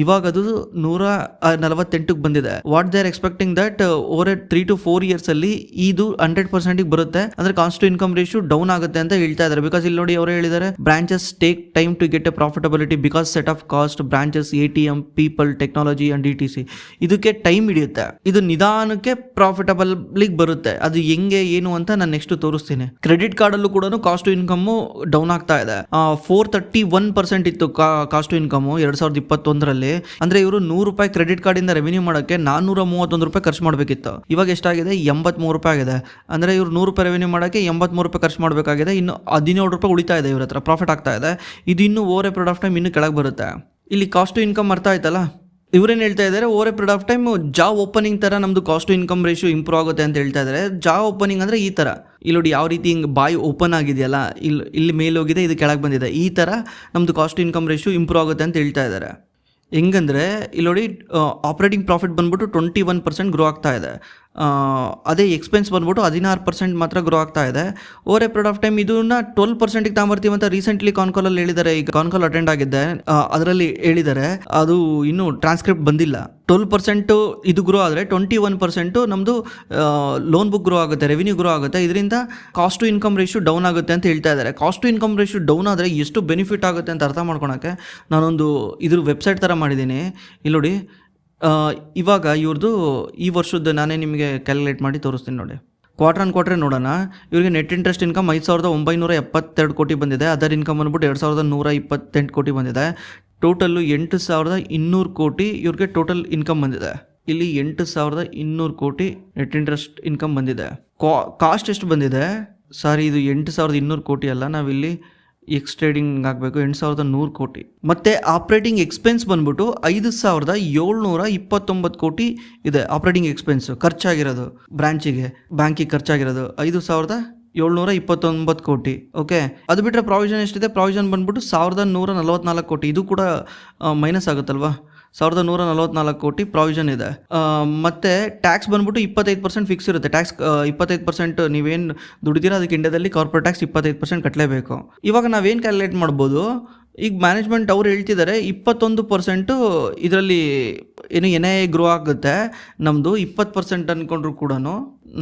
ಇವಾಗ ಅದು 148ಕ್ಕೆ ಬಂದಿದೆ. What they are expecting that over 3 to 4 years ಅಲ್ಲಿ ಇದು 100% ಬರುತ್ತೆ. ಅಂದ್ರೆ cost to income ratio down ಆಗುತ್ತೆ ಅಂತ ಹೇಳ್ತಾ ಇದ್ದಾರೆ. ಬಿಕಾಸ್ ಇಲ್ಲಿ ನೋಡಿ, ಅವರು ಹೇಳಿದ್ದಾರೆ, branches take time to get a profitability because set of cost, branches, ATM, people, technology and ETC. ಇದಕ್ಕೆ ಟೈಮ್ ಹಿಡಿಯುತ್ತೆ. ಇದು ನಿಧಾನಕ್ಕೆ ಪ್ರಾಫಿಟಬಲ್ ಬರುತ್ತೆ. ಅದು ಹೆಂಗೆ ಏನು ಅಂತ ನಾನು ನೆಕ್ಸ್ಟ್ ತೋರಿಸ್ತೀನಿ. ಕ್ರೆಡಿಟ್ ಕಾರ್ಡ್ ಅಲ್ಲೂ ಕೂಡ ಕಾಸ್ಟ್ ಟು ಇನ್ಕಮ್ ಡೌನ್ ಆಗ್ತಾ ಇದೆ. 431% ಇತ್ತು ಕಾಸ್ಟ್ ಟು ಇನ್ಕಮ್ 2021ರಲ್ಲಿ. ಅಂದ್ರೆ ಇವರು 100 ರೂಪಾಯಿ ಕ್ರೆಡಿಟ್ ಕಾರ್ಡ್ ಇಂದ ರೆವಿನ್ಯೂ ಮಾಡಕ್ಕೆ 431 ರೂಪಾಯಿ ಖರ್ಚು ಮಾಡಬೇಕಿತ್ತು. ಇವಾಗ ಎಷ್ಟಾಗಿದೆ, 83 ರೂಪಾಯಿ ಆಗಿದೆ. ಅಂದ್ರೆ ಇವ್ರು 100 ರೂಪಾಯಿ ರೆವಿನ್ಯೂ ಮಾಡಕ್ಕೆ 83 ರೂಪಾಯಿ ಖರ್ಚು ಮಾಡಬೇಕಾಗಿದೆ. ಇನ್ನು 17 ರೂಪಾಯಿ ಉಳಿತಾ ಇದೆ, ಇವ್ರ ಹತ್ರ ಪ್ರಾಫಿಟ್ ಆಗ್ತಾ ಇದೆ. ಇದು ಇನ್ನು over a period of time ಇನ್ನು ಕೆಳಗೆ ಬರುತ್ತೆ. ಇಲ್ಲಿ ಕಾಸ್ಟ್ ಟು ಇನ್ಕಮ್ ಅರ್ಥ ಆಯ್ತಲ್ಲ. ಇವರೇನು ಹೇಳ್ತಾ ಇದ್ದಾರೆ, over a period of time job opening ತರ ನಮ್ದು cost to income ratio improve ಆಗುತ್ತೆ ಅಂತ ಹೇಳ್ತಾ ಇದ್ದಾರೆ. ಜಾಬ್ ಓಪನಿಂಗ್ ಅಂದ್ರೆ ಈ ತರ, ಇಲ್ಲಿ ನೋಡಿ ಯಾವ ರೀತಿ ಹಿಂಗೆ ಬಾಯಿ ಓಪನ್ ಆಗಿದೆಯಲ್ಲ, ಇಲ್ಲಿ ಮೇಲೆ ಹೋಗಿದೆ, ಇದು ಕೆಳಗೆ ಬಂದಿದೆ. ಈ ತರ ನಮ್ದು cost to income ratio improve ಆಗುತ್ತೆ ಅಂತ ಹೇಳ್ತಾ ಇದ್ದಾರೆ. ಹೆಂಗಂದ್ರೆ ಇಲ್ಲಿ ನೋಡಿ, ಆಪರೇಟಿಂಗ್ ಪ್ರಾಫಿಟ್ ಬಂದ್ಬಿಟ್ಟು 21% ಗ್ರೋ ಆಗ್ತಾ ಇದೆ. ಅದೇ ಎಕ್ಸ್ಪೆನ್ಸ್ ಬಂದ್ಬಿಟ್ಟು 16% ಮಾತ್ರ ಗ್ರೋ ಆಗ್ತಾ ಇದೆ. Over a period of time ಇದನ್ನ 12% ತಗೊಂಬರ್ತೀವಿ ಅಂತ ರೀಸೆಂಟ್ಲಿ ಕಾನ್ಕಾಲಲ್ಲಿ ಹೇಳಿದ್ದಾರೆ. ಈಗ ಕಾನ್ಕಾಲ್ ಅಟೆಂಡ್ ಆಗಿದ್ದೆ, ಅದರಲ್ಲಿ ಹೇಳಿದ್ದಾರೆ. ಅದು ಇನ್ನೂ ಟ್ರಾನ್ಸ್ಕ್ರಿಪ್ಟ್ ಬಂದಿಲ್ಲ. 12% ಇದು ಗ್ರೋ ಆದರೆ 21% ನಮ್ಮದು ಲೋನ್ ಬುಕ್ ಗ್ರೋ ಆಗುತ್ತೆ, ರೆವಿನ್ಯೂ ಗ್ರೋ ಆಗುತ್ತೆ. ಇದರಿಂದ cost to income ratio down ಆಗುತ್ತೆ ಅಂತ ಹೇಳ್ತಾ ಇದ್ದಾರೆ. Cost to income ratio down ಆದರೆ ಎಷ್ಟು ಬೆನಿಫಿಟ್ ಆಗುತ್ತೆ ಅಂತ ಅರ್ಥ ಮಾಡ್ಕೊಳಕ್ಕೆ ನಾನೊಂದು ಇದ್ರ ವೆಬ್ಸೈಟ್ ಥರ ಮಾಡಿದ್ದೀನಿ. ಇಲ್ಲಿ ನೋಡಿ, ಇವಾಗ ಇವ್ರದ್ದು ಈ ವರ್ಷದ್ದು ನಾನೇ ನಿಮಗೆ ಕ್ಯಾಲ್ಕುಲೇಟ್ ಮಾಡಿ ತೋರಿಸ್ತೀನಿ ನೋಡಿ. ಕ್ವಾರ್ಟರ್ ಆನ್ ಕ್ವಾರ್ಟ್ರೇ ನೋಡೋಣ. ಇವರಿಗೆ ನೆಟ್ ಇಂಟ್ರೆಸ್ಟ್ ಇನ್ಕಮ್ 5,972 ಕೋಟಿ ಬಂದಿದೆ. ಅದರ್ ಇನ್ಕಮ್ ಬಂದ್ಬಿಟ್ಟು 2,128 ಕೋಟಿ ಬಂದಿದೆ. ಟೋಟಲ್ಲು 8,200 ಕೋಟಿ ಇವ್ರಿಗೆ ಟೋಟಲ್ ಇನ್ಕಮ್ ಬಂದಿದೆ. ಇಲ್ಲಿ 8,200 ಕೋಟಿ ನೆಟ್ ಇಂಟ್ರೆಸ್ಟ್ ಇನ್ಕಮ್ ಬಂದಿದೆ. ಕಾಸ್ಟ್ ಎಷ್ಟು ಬಂದಿದೆ? ಸಾರಿ, ಇದು 8,200 ಕೋಟಿ ಅಲ್ಲ, ನಾವಿಲ್ಲಿ ಎಕ್ಸ್ ಟ್ರೇಡಿಂಗ್ ಆಗಬೇಕು. 8,100 ಕೋಟಿ. ಮತ್ತು ಆಪ್ರೇಟಿಂಗ್ ಎಕ್ಸ್ಪೆನ್ಸ್ ಬಂದ್ಬಿಟ್ಟು 5,729 ಕೋಟಿ ಇದೆ. ಆಪ್ರೇಟಿಂಗ್ ಎಕ್ಸ್ಪೆನ್ಸು ಖರ್ಚಾಗಿರೋದು ಬ್ರಾಂಚಿಗೆ, ಬ್ಯಾಂಕಿಗೆ ಖರ್ಚಾಗಿರೋದು 5,729 ಕೋಟಿ. ಓಕೆ, ಅದು ಬಿಟ್ಟರೆ ಪ್ರಾವಿಷನ್ ಎಷ್ಟಿದೆ? ಪ್ರಾವಿಷನ್ ಬಂದ್ಬಿಟ್ಟು 1,144 ಕೋಟಿ. ಇದು ಕೂಡ ಮೈನಸ್ ಆಗುತ್ತಲ್ವಾ? 1,144 ಕೋಟಿ ಪ್ರಾವಿಷನ್ ಇದೆ. ಮತ್ತು ಟ್ಯಾಕ್ಸ್ ಬಂದ್ಬಿಟ್ಟು 25% ಫಿಕ್ಸ್ ಇರುತ್ತೆ. ಟ್ಯಾಕ್ಸ್ 25% ನೀವೇನು ದುಡಿತೀರಾ ಅದಕ್ಕೆ ಇಂಡಿಯಾದಲ್ಲಿ ಕಾರ್ಪೊರೇಟ್ ಟ್ಯಾಕ್ಸ್ 25% ಕಟ್ಟಲೇಬೇಕು. ಇವಾಗ ನಾವೇನು ಕ್ಯಾಲ್ಕುಲೇಟ್ ಮಾಡ್ಬೋದು? ಈಗ ಮ್ಯಾನೇಜ್ಮೆಂಟ್ ಅವ್ರು ಹೇಳ್ತಿದ್ದಾರೆ 21% ಇದರಲ್ಲಿ ಏನು NII ಗ್ರೋ ಆಗುತ್ತೆ ನಮ್ಮದು 20% ಅಂದ್ಕೊಂಡ್ರು ಕೂಡ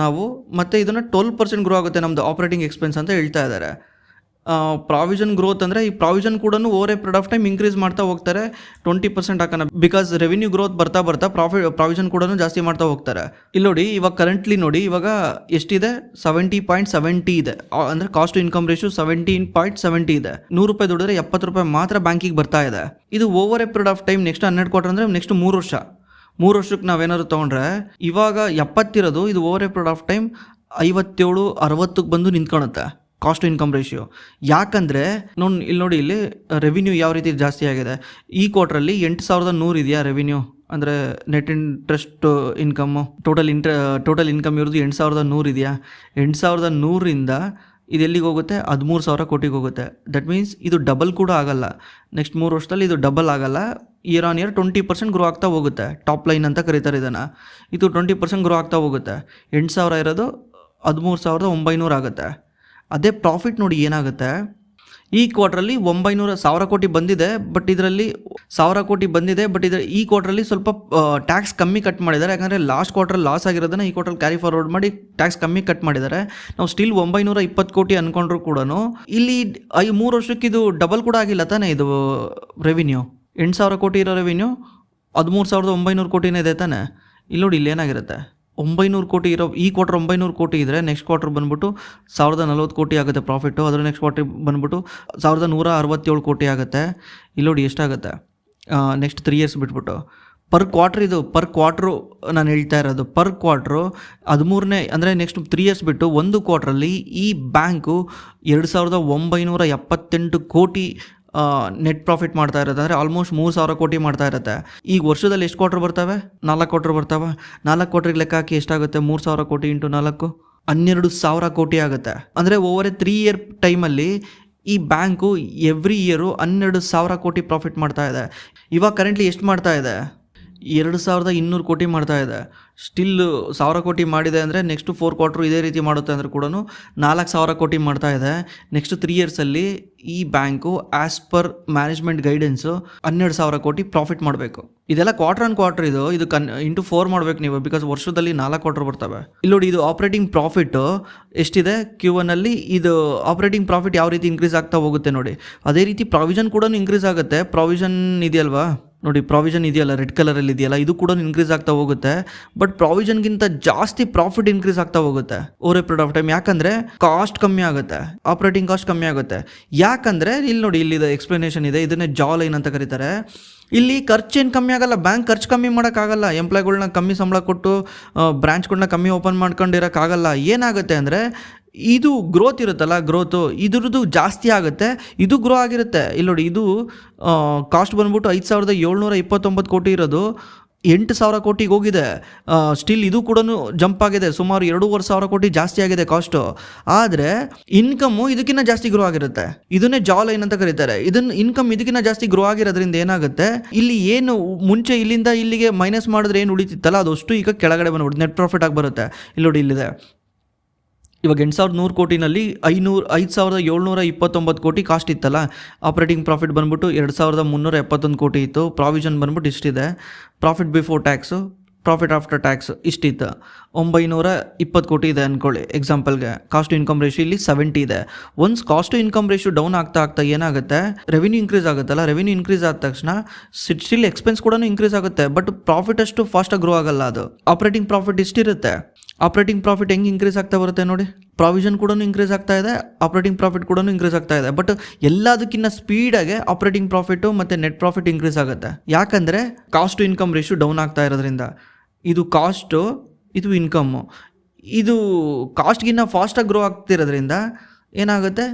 ನಾವು, ಮತ್ತು ಇದನ್ನು 12% ಗ್ರೋ ಆಗುತ್ತೆ ನಮ್ಮದು ಆಪ್ರೇಟಿಂಗ್ ಎಕ್ಸ್ಪೆನ್ಸ್ ಅಂತ ಹೇಳ್ತಾ ಇದ್ದಾರೆ. ಪ್ರಾವಿಷನ್ ಗ್ರೋತ್ ಅಂದರೆ ಈ ಪ್ರಾವಿಷನ್ ಕೂಡ over a period of time increase ಮಾಡ್ತಾ ಹೋಗ್ತಾರೆ. 20% ಹಾಕೋಣ, ಬಿಕಾಸ್ ರೆವಿನ್ಯೂ ಗ್ರೋತ್ ಬರ್ತಾ ಪ್ರಾವಿಷನ್ ಕೂಡ ಜಾಸ್ತಿ ಮಾಡ್ತಾ ಹೋಗ್ತಾರೆ. ಇಲ್ಲಿ ನೋಡಿ, ಇವಾಗ ಕರೆಂಟ್ಲಿ ನೋಡಿ, ಇವಾಗ ಎಷ್ಟಿದೆ? 70.70 ಇದೆ. ಅಂದರೆ ಕಾಸ್ಟ್ ಟು ಇನ್ಕಮ್ ರೇಷಿಯೋ 17.70 ಇದೆ. ₹100 ದುಡಿದ್ರೆ ₹70 ಮಾತ್ರ ಬ್ಯಾಂಕಿಗೆ ಬರ್ತಾ ಇದೆ. ಇದು over a period of time next 12 quarter ಅಂದರೆ ನೆಕ್ಸ್ಟ್ 3 ವರ್ಷ. 3 ವರ್ಷಕ್ಕೆ ನಾವೇನಾದ್ರು ತೊಗೊಂಡ್ರೆ ಇವಾಗ 70 ಇರೋದು, ಇದು over a period of time 57-60ಕ್ಕೆ ಬಂದು ನಿಂತ್ಕೊಳುತ್ತೆ ಕಾಸ್ಟ್ ಟು ಇನ್ಕಮ್ ರೇಷಿಯೋ. ಯಾಕಂದರೆ ಇಲ್ಲಿ ನೋಡಿ, ಇಲ್ಲಿ ರೆವಿನ್ಯೂ ಯಾವ ರೀತಿ ಜಾಸ್ತಿ ಆಗಿದೆ. ಈ ಕ್ವಾರ್ಟ್ರಲ್ಲಿ 8,100 ಇದೆಯಾ ರೆವಿನ್ಯೂ, ಅಂದರೆ net interest income. Total income ಇರೋದು 8,100 ಇದೆಯಾ. 8,100ರಿಂದ ಇದು ಎಲ್ಲಿಗೆ ಹೋಗುತ್ತೆ? 13,000 ಕೋಟಿಗೆ ಹೋಗುತ್ತೆ. ದಟ್ ಮೀನ್ಸ್ ಇದು ಡಬಲ್ ಕೂಡ ಆಗಲ್ಲ. ನೆಕ್ಸ್ಟ್ 3 ವರ್ಷದಲ್ಲಿ ಇದು ಡಬಲ್ ಆಗಲ್ಲ. ಇಯರ್ ಆನ್ ಇಯರ್ 20% ಗ್ರೋ ಆಗ್ತಾ ಹೋಗುತ್ತೆ. ಟಾಪ್ ಲೈನ್ ಅಂತ ಕರೀತಾರೆ ಇದನ್ನು. ಇದು 20% ಗ್ರೋ ಆಗ್ತಾ ಹೋಗುತ್ತೆ. 8,000 ಇರೋದು 13,900 ಆಗುತ್ತೆ. ಅದೇ ಪ್ರಾಫಿಟ್ ನೋಡಿ ಏನಾಗುತ್ತೆ. ಈ ಕ್ವಾರ್ಟ್ರಲ್ಲಿ 900,000 ಕೋಟಿ ಬಂದಿದೆ, ಬಟ್ ಇದರಲ್ಲಿ 1,000 ಕೋಟಿ ಬಂದಿದೆ. ಬಟ್ ಈ ಕ್ವಾರ್ಟ್ರಲ್ಲಿ ಸ್ವಲ್ಪ ಟ್ಯಾಕ್ಸ್ ಕಮ್ಮಿ ಕಟ್ ಮಾಡಿದ್ದಾರೆ. ಯಾಕಂದರೆ ಲಾಸ್ಟ್ ಕ್ವಾರ್ಟರ್ ಲಾಸ್ ಆಗಿರೋದನ್ನ ಈ ಕ್ವಾರ್ಟರ್ ಕ್ಯಾರಿ ಫಾರ್ವರ್ಡ್ ಮಾಡಿ ಟ್ಯಾಕ್ಸ್ ಕಮ್ಮಿ ಕಟ್ ಮಾಡಿದ್ದಾರೆ. ನಾವು ಸ್ಟಿಲ್ 920 ಕೋಟಿ ಅಂದ್ಕೊಂಡ್ರು ಕೂಡ ಇಲ್ಲಿ 3 ವರ್ಷಕ್ಕೆ ಇದು ಡಬಲ್ ಕೂಡ ಆಗಿಲ್ಲ ತಾನೇ. ಇದು ರೆವಿನ್ಯೂ 8,000 ಕೋಟಿ ಇರೋ ರೆವಿನ್ಯೂ 13,900 ಕೋಟಿನೇ ಇದೆ ತಾನೆ. ಇಲ್ಲಿ ನೋಡಿ, ಇಲ್ಲಿ ಏನಾಗಿರುತ್ತೆ? 900 ಕೋಟಿ ಇರೋ ಈ ಕ್ವಾರ್ಟರ್ 900 ಕೋಟಿ ಇದ್ದರೆ ನೆಕ್ಸ್ಟ್ ಕ್ವಾರ್ಟರ್ ಬಂದ್ಬಿಟ್ಟು 1,040 ಕೋಟಿ ಆಗುತ್ತೆ ಪ್ರಾಫಿಟ್ಟು. ಅದರ ನೆಕ್ಸ್ಟ್ ಕ್ವಾರ್ಟರ್ ಬಂದ್ಬಿಟ್ಟು 1,167 ಕೋಟಿ ಆಗುತ್ತೆ. ಇಲ್ಲಿ ನೋಡಿ ಎಷ್ಟಾಗುತ್ತೆ ನೆಕ್ಸ್ಟ್ 3 ಇಯರ್ಸ್ ಬಿಟ್ಬಿಟ್ಟು. ಪರ್ ಕ್ವಾರ್ಟ್ರು ನಾನು ಹೇಳ್ತಾ ಇರೋದು. ಪರ್ ಕ್ವಾರ್ಟ್ರು 13ನೇ ಅಂದರೆ ನೆಕ್ಸ್ಟ್ 3 ಇಯರ್ಸ್ ಬಿಟ್ಟು ಒಂದು ಕ್ವಾರ್ಟ್ರಲ್ಲಿ ಈ ಬ್ಯಾಂಕು 2,978 ಕೋಟಿ ನೆಟ್ ಪ್ರಾಫಿಟ್ ಮಾಡ್ತಾ ಇರುತ್ತೆ. ಅಂದರೆ ಆಲ್ಮೋಸ್ಟ್ 3,000 ಕೋಟಿ ಮಾಡ್ತಾ ಇರುತ್ತೆ. ಈಗ ವರ್ಷದಲ್ಲಿ ಎಷ್ಟು ಕ್ವಾರ್ಟರ್ ಬರ್ತವೆ? 4 ಕ್ವಾರ್ಟರ್ ಬರ್ತವೆ. 4 ಕ್ವಾರ್ಟ್ರಿಗೆ ಲೆಕ್ಕ ಹಾಕಿ ಎಷ್ಟಾಗುತ್ತೆ? 3,000 ಕೋಟಿ ಇಂಟು 4 12,000 ಕೋಟಿ ಆಗುತ್ತೆ. ಅಂದರೆ ಓವರ್ ಎ 3 ಇಯರ್ ಟೈಮಲ್ಲಿ ಈ ಬ್ಯಾಂಕು ಎವ್ರಿ ಇಯರು 12,000 ಕೋಟಿ ಪ್ರಾಫಿಟ್ ಮಾಡ್ತಾ ಇದೆ. ಇವಾಗ ಕರೆಂಟ್ಲಿ ಎಷ್ಟು ಮಾಡ್ತಾ ಇದೆ? 2,200 ಕೋಟಿ ಮಾಡ್ತಾ ಇದೆ. ಸ್ಟಿಲ್ 1,000 ಕೋಟಿ ಮಾಡಿದೆ ಅಂದರೆ ನೆಕ್ಸ್ಟ್ 4 ಕ್ವಾರ್ಟ್ರು ಇದೇ ರೀತಿ ಮಾಡುತ್ತೆ ಅಂದರೆ ಕೂಡ 4,000 ಕೋಟಿ ಮಾಡ್ತಾ ಇದೆ. ನೆಕ್ಸ್ಟ್ 3 ಇಯರ್ಸಲ್ಲಿ ಈ bank as per management guidance 12,000 ಕೋಟಿ ಪ್ರಾಫಿಟ್ ಮಾಡಬೇಕು. ಇದೆಲ್ಲ ಕ್ವಾರ್ಟರ್ ಆನ್ ಕ್ವಾರ್ಟರ್ ಇದು ಇಂಟು 4 ಮಾಡಬೇಕು ನೀವು, ಬಿಕಾಸ್ ವರ್ಷದಲ್ಲಿ 4 ಕ್ವಾರ್ಟರ್ ಬರ್ತವೆ. ಇಲ್ಲಿ ನೋಡಿ, ಇದು ಆಪ್ರೇಟಿಂಗ್ ಪ್ರಾಫಿಟ್ಟು ಎಷ್ಟಿದೆ Q1ಅಲ್ಲಿ. ಇದು ಆಪ್ರೇಟಿಂಗ್ ಪ್ರಾಫಿಟ್ ಯಾವ ರೀತಿ ಇನ್ಕ್ರೀಸ್ ಆಗ್ತಾ ಹೋಗುತ್ತೆ ನೋಡಿ. ಅದೇ ರೀತಿ ಪ್ರಾವಿಷನ್ ಕೂಡ ಇನ್ಕ್ರೀಸ್ ಆಗುತ್ತೆ. ಪ್ರಾವಿಷನ್ ಇದೆಯಲ್ವಾ ನೋಡಿ, ಪ್ರಾವಿಷನ್ ಇದೆಯಲ್ಲ ರೆಡ್ ಕಲರಲ್ಲಿ ಇದೆಯಲ್ಲ, ಇದು ಕೂಡ ಇನ್ಕ್ರೀಸ್ ಆಗ್ತಾ ಹೋಗುತ್ತೆ. ಬಟ್ ಪ್ರಾವಿಷನ್ಗಿಂತ ಜಾಸ್ತಿ ಪ್ರಾಫಿಟ್ ಇನ್ಕ್ರೀಸ್ ಆಗ್ತಾ ಹೋಗುತ್ತೆ over a period of time. ಯಾಕಂದರೆ ಕಾಸ್ಟ್ ಕಮ್ಮಿ ಆಗುತ್ತೆ, ಆಪ್ರೇಟಿಂಗ್ ಕಾಸ್ಟ್ ಕಮ್ಮಿ ಆಗುತ್ತೆ. ಯಾಕಂದರೆ ಇಲ್ಲಿ ನೋಡಿ, ಇಲ್ಲಿದೆ ಎಕ್ಸ್ಪ್ಲನೇಷನ್ ಇದೆ. ಇದನ್ನೇ ಜಾ ಲೈನ್ ಅಂತ ಕರೀತಾರೆ. ಇಲ್ಲಿ ಖರ್ಚೇನು ಕಮ್ಮಿ ಆಗಲ್ಲ. ಬ್ಯಾಂಕ್ ಖರ್ಚು ಕಮ್ಮಿ ಮಾಡೋಕ್ಕಾಗಲ್ಲ. ಎಂಪ್ಲಾಯ್ಗಳ್ನ ಕಮ್ಮಿ ಸಂಬಳ ಕೊಟ್ಟು ಬ್ರಾಂಚ್ಗಳನ್ನ ಕಮ್ಮಿ ಓಪನ್ ಮಾಡ್ಕೊಂಡಿರೋಕ್ಕಾಗಲ್ಲ. ಏನಾಗುತ್ತೆ ಅಂದರೆ ಇದು ಗ್ರೋತ್ ಇರುತ್ತಲ್ಲ, ಗ್ರೋತು ಇದ್ರದ್ದು ಜಾಸ್ತಿ ಆಗುತ್ತೆ, ಇದು ಗ್ರೋ ಆಗಿರುತ್ತೆ. ಇಲ್ಲಿ ನೋಡಿ, ಇದು ಕಾಸ್ಟ್ ಬಂದ್ಬಿಟ್ಟು 5,729 ಕೋಟಿ ಇರೋದು 8,000 ಕೋಟಿಗೆ ಹೋಗಿದೆ. ಸ್ಟಿಲ್ ಇದು ಕೂಡ ಜಂಪ್ ಆಗಿದೆ, ಸುಮಾರು 2,500 ಕೋಟಿ ಜಾಸ್ತಿ ಆಗಿದೆ ಕಾಸ್ಟು. ಆದರೆ ಇನ್ಕಮ್ಮು ಇದಕ್ಕಿಂತ ಜಾಸ್ತಿ ಗ್ರೋ ಆಗಿರುತ್ತೆ. ಇದನ್ನೇ ಜಾ ಲೈನ್ ಅಂತ ಕರೀತಾರೆ. ಇನ್ಕಮ್ ಇದಕ್ಕಿಂತ ಜಾಸ್ತಿ ಗ್ರೋ ಆಗಿರೋದ್ರಿಂದ ಏನಾಗುತ್ತೆ, ಇಲ್ಲಿ ಏನು ಮುಂಚೆ ಇಲ್ಲಿಂದ ಇಲ್ಲಿಗೆ ಮೈನಸ್ ಮಾಡಿದ್ರೆ ಏನು ಉಳಿತಿತ್ತಲ್ಲ ಅದಷ್ಟು ಈಗ ಕೆಳಗಡೆ ಬಂದ್ಬಿಟ್ಟು ನೆಟ್ ಪ್ರಾಫಿಟ್ ಆಗಿ ಬರುತ್ತೆ. ಇಲ್ಲಿ ನೋಡಿ, ಇಲ್ಲಿದೆ ಇವಾಗ 8,100 ಕೋಟಿನಲ್ಲಿ 5,729 ಕೋಟಿ ಕಾಸ್ಟ್ ಇತ್ತಲ್ಲ. ಆಪ್ರೇಟಿಂಗ್ ಪ್ರಾಫಿಟ್ ಬಂದ್ಬಿಟ್ಟು 2,371 ಕೋಟಿ ಇತ್ತು. ಪ್ರಾವಿಷನ್ ಬಂದ್ಬಿಟ್ಟು ಇಷ್ಟಿದೆ. Profit before tax, profit after tax ಇಷ್ಟಿತ್ತು. 920 ಕೋಟಿ ಇದೆ ಅಂದ್ಕೊಳ್ಳಿ ಎಕ್ಸಾಂಪಲ್ಗೆ. ಕಾಸ್ಟ್ ಟು ಇನ್ಕಮ್ ರೇಷಿಯೋ ಇಲ್ಲಿ 70 ಇದೆ. Once cost to income ratio down ಆಗ್ತಾ ಏನಾಗುತ್ತೆ, ರೆವಿನ್ಯೂ ಇನ್ಕ್ರೀಸ್ ಆಗುತ್ತಲ್ಲ. ರೆವಿನ್ಯೂ ಇನ್ಕ್ರೀಸ್ ಆದ ತಕ್ಷಣ ಸ್ಟಿಲ್ ಎಕ್ಸ್ಪೆನ್ಸ್ ಕೂಡ ಇನ್ಕ್ರೀಸ್ ಆಗುತ್ತೆ, ಬಟ್ ಪ್ರಾಫಿಟ್ ಅಷ್ಟು ಫಾಸ್ಟಾಗಿ ಗ್ರೋ ಆಗಲ್ಲ. ಅದು ಆಪ್ರೇಟಿಂಗ್ ಪ್ರಾಫಿಟ್ ಇಷ್ಟಿರುತ್ತೆ. ಆಪ್ರೇಟಿಂಗ್ ಪ್ರಾಫಿಟ್ ಹೆಂಗೆ ಇನ್ಕ್ರೀಸ್ ಆಗ್ತಾ ಬರುತ್ತೆ ನೋಡಿ, ಪ್ರಾವಿಷನ್ ಕೂಡ ಇನ್ಕ್ರೀಸ್ ಆಗ್ತಾ ಇದೆ, ಆಪ್ರೇಟಿಂಗ್ ಪ್ರಾಫಿಟ್ ಕೂಡ ಇನ್ಕ್ರೀಸ್ ಆಗ್ತಾ ಇದೆ. ಬಟ್ ಎಲ್ಲದಕ್ಕಿಂತ ಸ್ಪೀಡಾಗೆ ಆಪ್ರೇಟಿಂಗ್ ಪ್ರಾಫಿಟ್ಟು ಮತ್ತು ನೆಟ್ ಪ್ರಾಫಿಟ್ ಇನ್ಕ್ರೀಸ್ ಆಗುತ್ತೆ. ಯಾಕಂದರೆ cost to income ratio down ಆಗ್ತಾ ಇರೋದ್ರಿಂದ. ಇದು ಕಾಸ್ಟು, ಇದು ಇನ್ಕಮ್ಮು. ಇದು ಕಾಸ್ಟ್ಗಿನ್ನ ಫಾಸ್ಟಾಗಿ ಗ್ರೋ ಆಗ್ತಿರೋದ್ರಿಂದ ಏನಾಗುತ್ತೆ,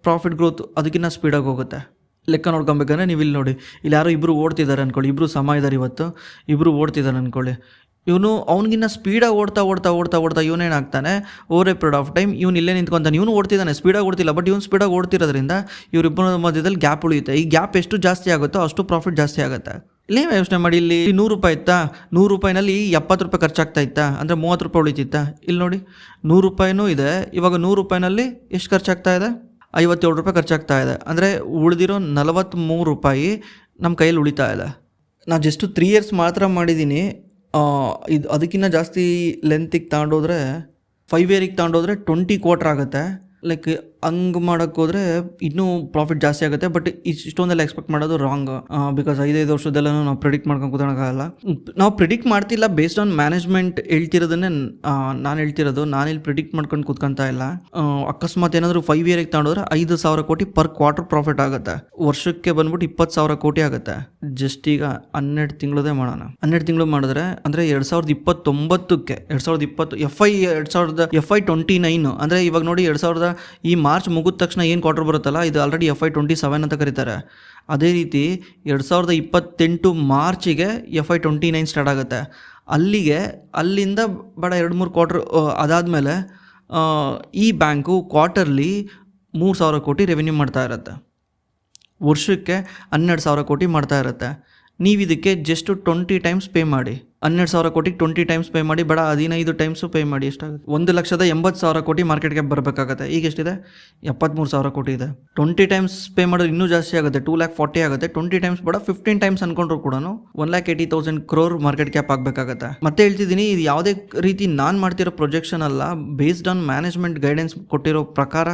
ಪ್ರಾಫಿಟ್ ಗ್ರೋತ್ ಅದಕ್ಕಿಂತ ಸ್ಪೀಡಾಗಿ ಹೋಗುತ್ತೆ. ಲೆಕ್ಕ ನೋಡ್ಕೊಬೇಕಂದ್ರೆ ನೀವು ಇಲ್ಲಿ ನೋಡಿ, ಇಲ್ಲಿ ಯಾರೋ ಇಬ್ಬರು ಓಡ್ತಿದ್ದಾರೆ ಅಂದ್ಕೊಳ್ಳಿ, ಇಬ್ಬರು ಸಮ ಇದ್ದಾರೆ, ಇವತ್ತು ಇಬ್ಬರು ಓಡ್ತಿದ್ದಾರೆ ಅಂದ್ಕೊಳ್ಳಿ. ಇವನು ಅವ್ನಿಗಿನ್ನ ಸ್ಪೀಡಾಗಿ ಓಡ್ತಾ ಇವನೇನಾಗ್ತಾನೆ, over a period of time ಇವನು ಇಲ್ಲೇ ನಿಂತ್ಕೊತಾನೆ. ಇವನು ಓಡ್ತಿದ್ದಾನೆ, ಸ್ಪೀಡಾಗಿ ಓಡ್ತಿಲ್ಲ, ಬಟ್ ಇವನು ಸ್ಪೀಡಾಗಿ ಓಡ್ತಿರೋದ್ರಿಂದ ಇವರಿಬ್ಬರ ಮಧ್ಯದಲ್ಲಿ ಗ್ಯಾಪ್ ಉಳಿಯುತ್ತೆ. ಈ ಗ್ಯಾಪ್ ಎಷ್ಟು ಜಾಸ್ತಿ ಆಗುತ್ತೋ ಅಷ್ಟು ಪ್ರಾಫಿಟ್ ಜಾಸ್ತಿ ಆಗುತ್ತೆ. ಇಲ್ಲೇ ಯೋಚನೆ ಮಾಡಿ, ಇಲ್ಲಿ 100 ರೂಪಾಯಿ ಇತ್ತಾ, 100 ರೂಪಾಯಿನಲ್ಲಿ 70 ರೂಪಾಯಿ ಖರ್ಚಾಗ್ತಾ ಇತ್ತಾ, ಅಂದರೆ 30 ರೂಪಾಯಿ ಉಳಿತಿತ್ತಾ. ಇಲ್ಲಿ ನೋಡಿ 100 ರೂಪಾಯಿನೂ ಇದೆ. ಇವಾಗ 100 ರೂಪಾಯಿನಲ್ಲಿ ಎಷ್ಟು ಖರ್ಚಾಗ್ತಾ ಇದೆ, 57 ರೂಪಾಯಿ ಖರ್ಚಾಗ್ತಾ ಇದೆ. ಅಂದರೆ ಉಳಿದಿರೋ 43 ರೂಪಾಯಿ ನಮ್ಮ ಕೈಯಲ್ಲಿ ಉಳಿತಾ ಇದೆ. ನಾನು ಜಸ್ಟ್ 3 ಇಯರ್ಸ್ ಮಾತ್ರ ಮಾಡಿದ್ದೀನಿ. ಇದು ಅದಕ್ಕಿಂತ ಜಾಸ್ತಿ ಲೆಂತಿಗೆ ತಗೊಂಡೋದ್ರೆ 5 ಇಯರಿಗೆ ತಗೊಂಡೋದ್ರೆ 20 ಕ್ವಾರ್ಟರ್ ಆಗುತ್ತೆ. ಲೈಕ್ ಹಂಗೆ ಮಾಡೋಕ್ಕೆ ಹೋದರೆ ಇನ್ನೂ ಪ್ರಾಫಿಟ್ ಜಾಸ್ತಿ ಆಗುತ್ತೆ. ಬಟ್ ಇಷ್ಟೊಂದೆಲ್ಲ ಎಕ್ಸ್ಪೆಕ್ಟ್ ಮಾಡೋದು ರಾಂಗ್. ಬಿಕಾಸ್ 5 ವರ್ಷದೆಲ್ಲ ನಾವು ಪ್ರಿಡಿಕ್ಟ್ ಮಾಡ್ಕೊಂಡು ಕೂತ್ಕೊಳ್ಳೋಕ್ಕಾಗಲ್ಲ. ನಾವು ಪ್ರಿಡಿಕ್ಟ್ ಮಾಡ್ತಿಲ್ಲ, ಬೇಸ್ಡ್ ಆನ್ ಮ್ಯಾನೇಜ್ಮೆಂಟ್ ಹೇಳ್ತಿರೋದನ್ನೇ ನಾನು ಹೇಳ್ತಿರೋದು. ನಾನಿಲ್ಲಿ ಪ್ರಿಡಿಕ್ಟ್ ಮಾಡ್ಕೊಂಡು ಕೂತ್ಕೊಂತ ಇಲ್ಲ. ಅಕಸ್ಮಾತ್ ಏನಾದರೂ 5 ಇಯರಿಗೆ ತಗೊಂಡೋದ್ರೆ 5,000 ಕೋಟಿ ಪರ್ ಕ್ವಾರ್ಟರ್ ಪ್ರಾಫಿಟ್ ಆಗುತ್ತೆ. ವರ್ಷಕ್ಕೆ ಬಂದ್ಬಿಟ್ಟು 20,000 ಕೋಟಿ ಆಗುತ್ತೆ. ಜಸ್ಟ್ ಈಗ 12 ತಿಂಗಳದೇ ಮಾಡೋಣ. 12 ತಿಂಗಳು ಮಾಡಿದ್ರೆ ಅಂದರೆ 2029ಕ್ಕೆ 2020 FY 29 ಅಂದರೆ ಇವಾಗ ನೋಡಿ, ಈ ಮಾರ್ಚ್ ಮುಗಿದ ತಕ್ಷಣ ಏನು ಕ್ವಾರ್ಟರ್ ಬರುತ್ತಲ್ಲ, ಇದು ಆಲ್ರೆಡಿ FY 27 ಅಂತ ಕರೀತಾರೆ. ಅದೇ ರೀತಿ 2028 ಮಾರ್ಚಿಗೆ FY 29 ಸ್ಟಾರ್ಟ್ ಆಗುತ್ತೆ. ಅಲ್ಲಿಂದ ಬಡ 2-3 ಕ್ವಾರ್ಟರ್ ಅದಾದಮೇಲೆ ಈ ಬ್ಯಾಂಕು ಕ್ವಾರ್ಟರ್ಲಿ 3,000 ಕೋಟಿ ರೆವೆನ್ಯೂ ಮಾಡ್ತಾ ಇರುತ್ತೆ. ವರ್ಷಕ್ಕೆ 12,000 ಕೋಟಿ ಮಾಡ್ತಾ ಇರುತ್ತೆ. ನೀವು ಇದಕ್ಕೆ ಜಸ್ಟ್ 20 ಟೈಮ್ಸ್ ಪೇ ಮಾಡಿ. 12,000 ಕೋಟಿಗೆ 20 ಟೈಮ್ಸ್ ಪೇ ಮಾಡಿ, ಬೇಡ 15 ಟೈಮ್ಸು ಪೇ ಮಾಡಿ. ಎಷ್ಟಾಗುತ್ತೆ, 1,80,000 ಕೋಟಿ ಮಾರ್ಕೆಟ್ ಕ್ಯಾಪ್ ಬರಬೇಕಾಗತ್ತೆ. ಈಗ ಎಷ್ಟಿದೆ, 73,000 ಕೋಟಿ ಇದೆ. 20 ಟೈಮ್ಸ್ ಪೇ ಮಾಡೋದು ಇನ್ನೂ ಜಾಸ್ತಿ ಆಗುತ್ತೆ, 2,40,000 ಆಗುತ್ತೆ. 20 ಟೈಮ್ಸ್ ಬೇಡ, 15 ಟೈಮ್ಸ್ ಅನ್ಕೊಂಡ್ರು ಕೂಡ 1,80,000 crore ಮಾರ್ಕೆಟ್ ಕ್ಯಾಪ್ ಆಗಬೇಕಾಗತ್ತೆ. ಮತ್ತೆ ಹೇಳ್ತಿದ್ದೀನಿ, ಇದು ಯಾವುದೇ ರೀತಿ ನಾನು ಮಾಡ್ತಿರೋ ಪ್ರೊಜೆಕ್ಷನ್ ಅಲ್ಲ, ಬೇಸ್ಡ್ ಆನ್ ಮ್ಯಾನೇಜ್ಮೆಂಟ್ ಗೈಡೆನ್ಸ್ ಕೊಟ್ಟಿರೋ ಪ್ರಕಾರ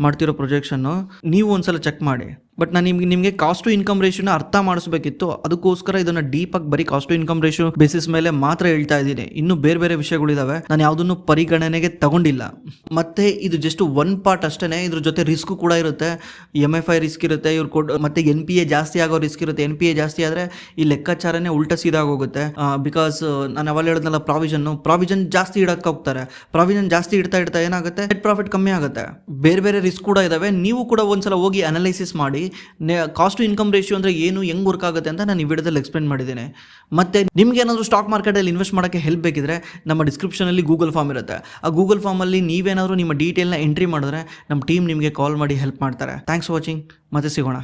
ಮಾಡ್ತಿರೋ ಪ್ರೊಜೆಕ್ಷನ್ನು. ನೀವು ಒಂದ್ಸಲ ಚೆಕ್ ಮಾಡಿ. ಬಟ್ ನಾನು ನಿಮಗೆ ಕಾಸ್ಟ್ ಟು ಇನ್ಕಮ್ ರೇಷಿಯೋನ ಅರ್ಥ ಮಾಡಿಸ್ಬೇಕಿತ್ತು, ಅದಕ್ಕೋಸ್ಕರ ಇದನ್ನು ಡೀಪಾಗಿ ಬರೀ cost to income ratio basis ಮೇಲೆ ಮಾತ್ರ ಹೇಳ್ತಾ ಇದ್ದೀನಿ. ಇನ್ನೂ ಬೇರೆ ಬೇರೆ ವಿಷಯಗಳಿದಾವೆ, ನಾನು ಯಾವುದನ್ನು ಪರಿಗಣನೆಗೆ ತಗೊಂಡಿಲ್ಲ. ಮತ್ತೆ ಇದು ಜಸ್ಟ್ ಒನ್ ಪಾರ್ಟ್ ಅಷ್ಟೇ. ಇದ್ರ ಜೊತೆ ರಿಸ್ಕ್ ಕೂಡ ಇರುತ್ತೆ, MFI ರಿಸ್ಕ್ ಇರುತ್ತೆ, ಮತ್ತೆ NPA ಜಾಸ್ತಿ ಆಗೋ ರಿಸ್ಕ್ ಇರುತ್ತೆ. NPA ಜಾಸ್ತಿ ಆದರೆ ಈ ಲೆಕ್ಕಾಚಾರನೇ ಉಲ್ಟಾ ಸೀದಾಗ ಹೋಗುತ್ತೆ. ಬಿಕಾಸ್ ನಾನು ಅವಾಗ ಹೇಳಿದ್ನಲ್ಲ, ಪ್ರಾವಿಷನ್ ಜಾಸ್ತಿ ಇಡಕ್ಕೆ ಹೋಗ್ತಾರೆ. ಪ್ರಾವಿಷನ್ ಜಾಸ್ತಿ ಇಡ್ತಾ ಏನಾಗುತ್ತೆ, ನೆಟ್ ಪ್ರಾಫಿಟ್ ಕಮ್ಮಿ ಆಗುತ್ತೆ. ಬೇರೆ ಬೇರೆ ರಿಸ್ಕ್ ಕೂಡ ಇದಾವೆ. ನೀವು ಕೂಡ ಒಂದ್ಸಲ ಹೋಗಿ ಅನಲೈಸಿಸ್ ಮಾಡಿ, ಕಾಸ್ಟ್ ಟು ಇನ್ಕಮ್ ರೇಷಿಯೋ ಅಂದರೆ ಏನು, ಹೆಂಗೆ ವರ್ಕ್ ಆಗುತ್ತೆ ಅಂತ ನಾನು ಈ ವಿಡಿಯೋದಲ್ಲಿ ಎಕ್ಸ್ಪ್ಲೇನ್ ಮಾಡಿದ್ದೇನೆ. ಮತ್ತು ನಿಮ್ಗೆ ಏನಾದರೂ ಸ್ಟಾಕ್ ಮಾರ್ಕೆಟಲ್ಲಿ ಇನ್ವೆಸ್ಟ್ ಮಾಡೋಕ್ಕೆ ಹೆಲ್ಪ್ ಬೇಕಿದ್ರೆ ನಮ್ಮ ಡಿಸ್ಕ್ರಿಪ್ಷನಲ್ಲಿ ಗೂಗಲ್ ಫಾರ್ಮ್ ಇರುತ್ತೆ. ಆ ಗೂಗಲ್ ಫಾರ್ಮಲ್ಲಿ ನೀವೇನಾದರೂ ನಿಮ್ಮ ಡೀಟೇಲ್ನ ಎಂಟ್ರಿ ಮಾಡಿದ್ರೆ ನಮ್ಮ ಟೀಮ್ ನಿಮಗೆ ಕಾಲ್ ಮಾಡಿ ಹೆಲ್ಪ್ ಮಾಡ್ತಾರೆ. ಥ್ಯಾಂಕ್ಸ್ ಫಾರ್ ವಾಚಿಂಗ್, ಮತ್ತೆ ಸಿಗೋಣ.